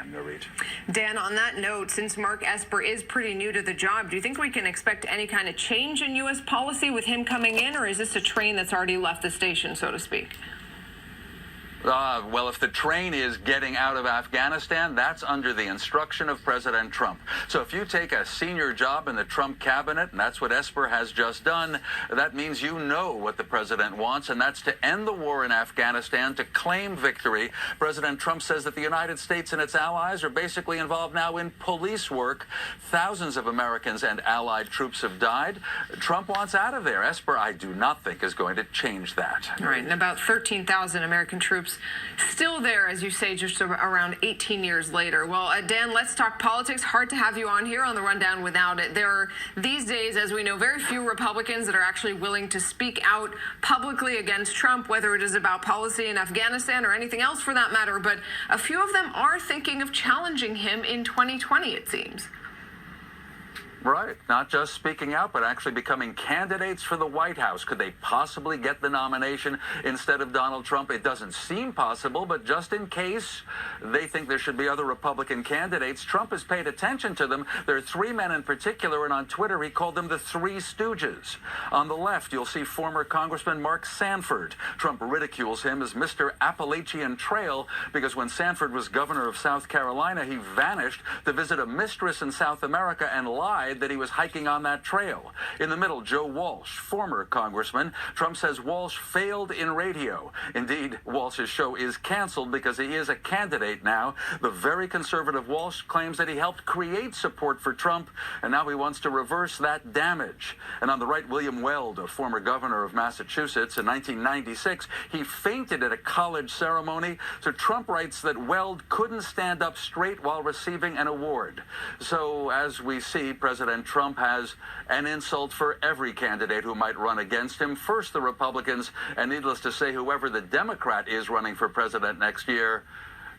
time, Nurit. Dan, on that note, since Mark Esper is pretty new to the job, do you think we can expect any kind of change in U.S. policy with him coming in, or is this a train that's already left the station, so to speak? Well, if the train is getting out of Afghanistan, that's under the instruction of President Trump. So if you take a senior job in the Trump cabinet, and that's what Esper has just done, that means you know what the president wants, and that's to end the war in Afghanistan, to claim victory. President Trump says that the United States and its allies are basically involved now in police work. Thousands of Americans and allied troops have died. Trump wants out of there. Esper, I do not think, is going to change that. All right, and about 13,000 American troops still there, as you say, just around 18 years later. Well, Dan, let's talk politics. Hard to have you on here on the Rundown without it. There are, these days, as we know, very few Republicans that are actually willing to speak out publicly against Trump, whether it is about policy in Afghanistan or anything else for that matter. But a few of them are thinking of challenging him in 2020, it seems. Right. Not just speaking out, but actually becoming candidates for the White House. Could they possibly get the nomination instead of Donald Trump? It doesn't seem possible, but just in case they think there should be other Republican candidates, Trump has paid attention to them. There are three men in particular, and on Twitter he called them the Three Stooges. On the left, you'll see former Congressman Mark Sanford. Trump ridicules him as Mr. Appalachian Trail because when Sanford was governor of South Carolina, he vanished to visit a mistress in South America and lied that he was hiking on that trail. In the middle, Joe Walsh, former congressman. Trump says Walsh failed in radio. Indeed, Walsh's show is canceled because he is a candidate now. The very conservative Walsh claims that he helped create support for Trump, and now he wants to reverse that damage. And on the right, William Weld, a former governor of Massachusetts in 1996, he fainted at a college ceremony. So Trump writes that Weld couldn't stand up straight while receiving an award. So as we see, President Trump has an insult for every candidate who might run against him. First, the Republicans, and needless to say, whoever the Democrat is running for president next year,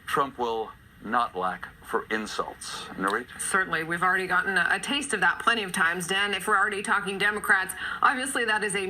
Trump will not lack for insults. Nurit? Certainly. We've already gotten a taste of that plenty of times, Dan. If we're already talking Democrats, obviously that is a